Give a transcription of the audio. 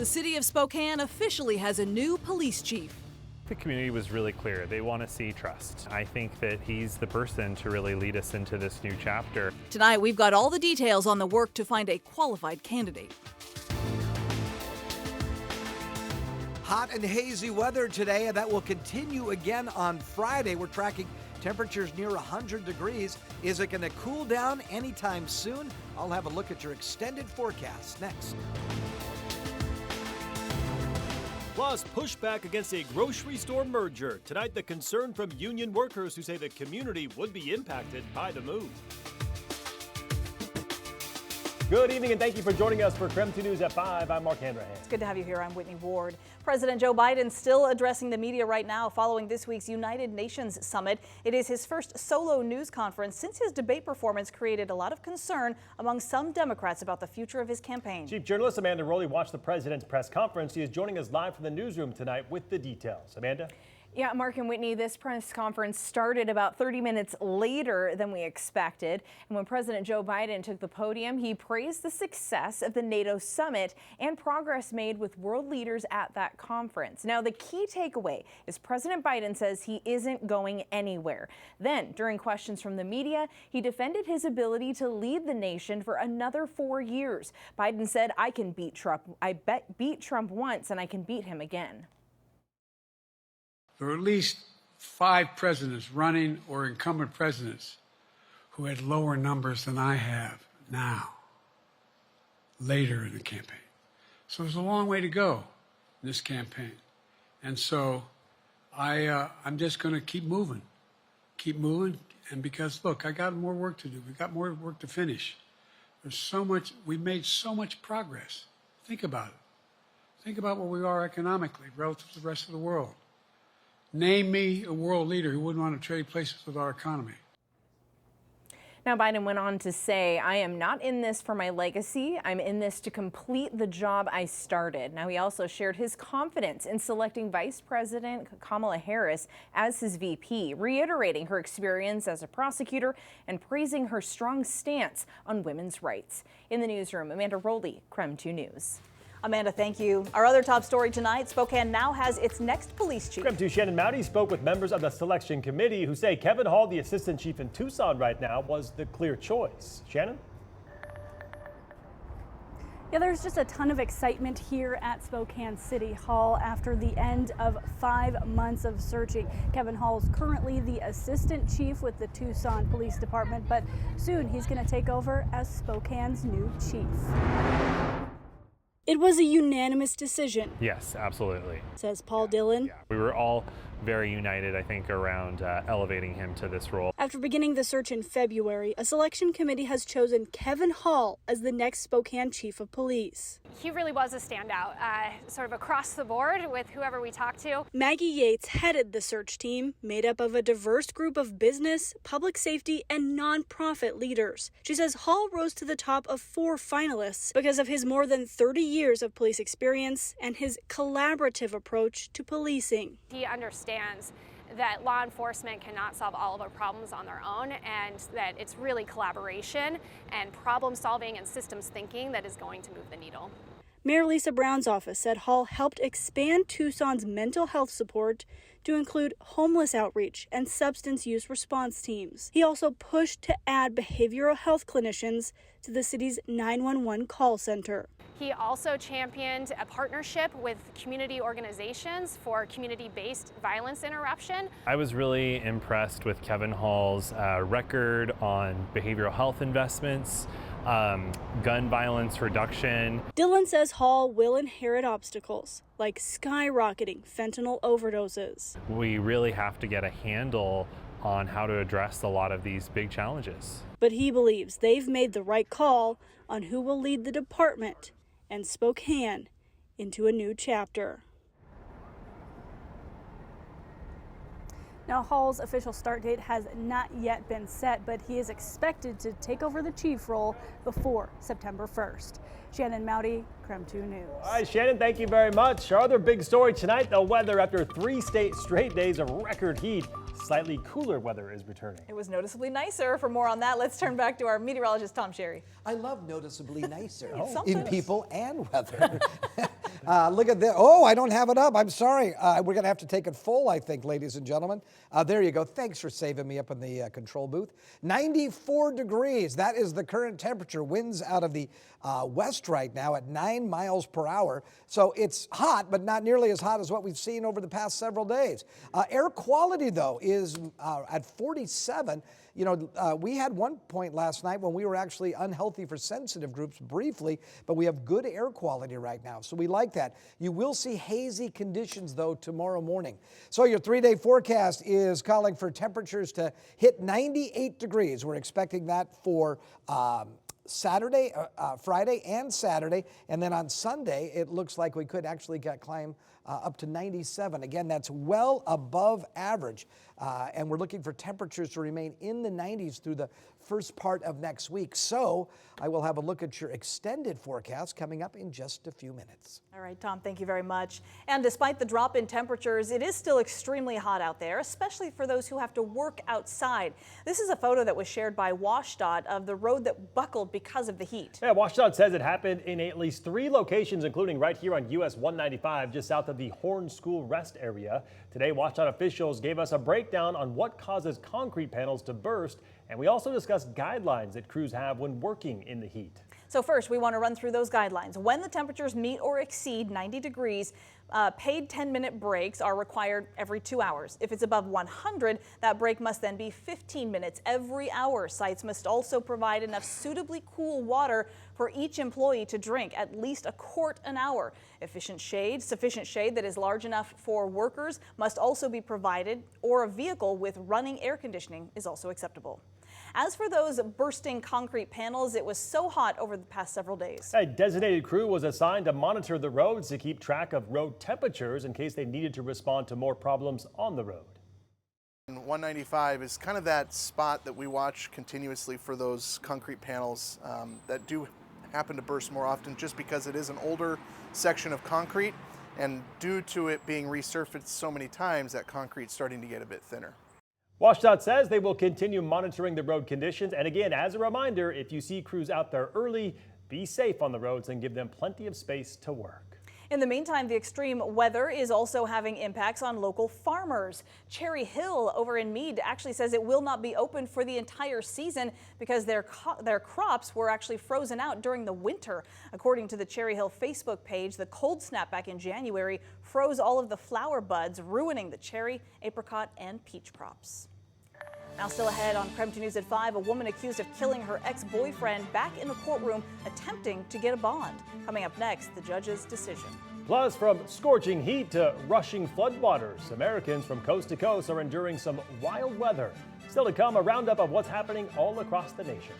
The city of Spokane officially has a new police chief. The community was really clear. They want to see trust. I think that he's the person to really lead us into this new chapter. Tonight, we've got all the details on the work to find a qualified candidate. Hot and hazy weather today, and that will continue again on Friday. We're tracking temperatures near 100 degrees. Is it going to cool down anytime soon? I'll have a look at your extended forecast next. Plus, pushback against a grocery store merger. Tonight, the concern from union workers who say the community would be impacted by the move. Good evening and thank you for joining us for KREM 2 News at 5. I'm Mark Hanrahan. It's good to have you here. I'm Whitney Ward. President Joe Biden still addressing the media right now following this week's United Nations summit. It is his first solo news conference since his debate performance created a lot of concern among some Democrats about the future of his campaign. Chief journalist Amanda Rowley watched the president's press conference. She is joining us live from the newsroom tonight with the details. Amanda? Yeah, Mark and Whitney, this press conference started about 30 minutes later than we expected. And when President Joe Biden took the podium, he praised the success of the NATO summit and progress made with world leaders at that conference. Now, the key takeaway is President Biden says he isn't going anywhere. Then, during questions from the media, he defended his ability to lead the nation for another 4 years. Biden said, I can beat Trump. Beat Trump once and I can beat him again. There are at least 5 presidents running or incumbent presidents who had lower numbers than I have now, later in the campaign. So there's a long way to go in this campaign. And so I'm just going to keep moving. And because, look, I got more work to do. We've got more work to finish. There's so much, we made so much progress. Think about it. Think about where we are economically relative to the rest of the world. Name me a world leader who wouldn't want to trade places with our economy. Now, Biden went on to say, I am not in this for my legacy. I'm in this to complete the job I started. Now, he also shared his confidence in selecting Vice President Kamala Harris as his VP, reiterating her experience as a prosecutor and praising her strong stance on women's rights. In the newsroom, Amanda Rowley, KREM 2 News. Amanda, thank you. Our other top story tonight, Spokane now has its next police chief. KREM 2 Shannon Mowdy spoke with members of the selection committee who say Kevin Hall, the assistant chief in Tucson right now, was the clear choice. Shannon? Yeah, there's just a ton of excitement here at Spokane City Hall after the end of 5 months of searching. Kevin Hall is currently the assistant chief with the Tucson Police Department, but soon he's going to take over as Spokane's new chief. It was a unanimous decision. Yes, absolutely. Says Paul Dillon. Yeah, we were all very united, I think, around elevating him to this role. After beginning the search in February, a selection committee has chosen Kevin Hall as the next Spokane Chief of Police. He really was a standout, sort of across the board with whoever we talked to. Maggie Yates headed the search team, made up of a diverse group of business, public safety, and nonprofit leaders. She says Hall rose to the top of 4 finalists because of his more than 30 years of police experience and his collaborative approach to policing. He understands that law enforcement cannot solve all of our problems on their own, and that it's really collaboration and problem solving and systems thinking that is going to move the needle. Mayor Lisa Brown's office said Hall helped expand Tucson's mental health support to include homeless outreach and substance use response teams. He also pushed to add behavioral health clinicians to the city's 911 call center. He also championed a partnership with community organizations for community-based violence interruption. I was really impressed with Kevin Hall's record on behavioral health investments, gun violence reduction. Dillon says Hall will inherit obstacles like skyrocketing fentanyl overdoses. We really have to get a handle on how to address a lot of these big challenges. But he believes they've made the right call on who will lead the department and Spokane into a new chapter. Now, Hall's official start date has not yet been set, but he is expected to take over the chief role before September 1st. Shannon Mowdy, KREM 2 News. All right, Shannon, thank you very much. Our other big story tonight, the weather after 3 straight days of record heat. Slightly cooler weather is returning. It was noticeably nicer. For more on that, let's turn back to our meteorologist, Tom Sherry. I love noticeably nicer Oh. in people and weather. Look at this. Oh, I don't have it up. I'm sorry. We're going to have to take it full, I think, ladies and gentlemen. There you go. Thanks for saving me up in the control booth. 94 degrees. That is the current temperature. Winds out of the west right now at 9 miles per hour. So it's hot, but not nearly as hot as what we've seen over the past several days. Air quality, though, is at 47. You know, we had one point last night when we were actually unhealthy for sensitive groups briefly, but we have good air quality right now, so we like that. You will see hazy conditions, though, tomorrow morning. So your 3-day forecast is calling for temperatures to hit 98 degrees. We're expecting that for Saturday, Friday and Saturday, and then on Sunday, it looks like we could actually climb up to 97. Again, that's well above average, and we're looking for temperatures to remain in the 90s through the first part of next week. So I will have a look at your extended forecast coming up in just a few minutes. All right, Tom, thank you very much. And despite the drop in temperatures, it is still extremely hot out there, especially for those who have to work outside. This is a photo that was shared by WashDOT of the road that buckled because of the heat. Yeah, WashDOT says it happened in at least 3 locations, including right here on US 195, just south of the Horn School Rest area. Today, WashDOT officials gave us a breakdown on what causes concrete panels to burst, and we also discussed guidelines that crews have when working in the heat. So first, we want to run through those guidelines. When the temperatures meet or exceed 90 degrees, paid 10-minute breaks are required every 2 hours. If it's above 100, that break must then be 15 minutes every hour. Sites must also provide enough suitably cool water for each employee to drink, at least a quart an hour. Sufficient shade that is large enough for workers must also be provided, or a vehicle with running air conditioning is also acceptable. As for those bursting concrete panels, it was so hot over the past several days. A designated crew was assigned to monitor the roads to keep track of road temperatures in case they needed to respond to more problems on the road. 195 is kind of that spot that we watch continuously for those concrete panels that do happen to burst more often, just because it is an older section of concrete, and due to it being resurfaced so many times, that concrete's starting to get a bit thinner. WashDOT says they will continue monitoring the road conditions, and again, as a reminder, if you see crews out there early, be safe on the roads and give them plenty of space to work. In the meantime, the extreme weather is also having impacts on local farmers. Cherry Hill over in Meade actually says it will not be open for the entire season because their crops were actually frozen out during the winter. According to the Cherry Hill Facebook page, the cold snap back in January froze all of the flower buds, ruining the cherry, apricot, and peach crops. Now still ahead on KREM 2 News at 5, a woman accused of killing her ex-boyfriend back in the courtroom attempting to get a bond. Coming up next, the judge's decision. Plus, from scorching heat to rushing floodwaters, Americans from coast to coast are enduring some wild weather. Still to come, a roundup of what's happening all across the nation.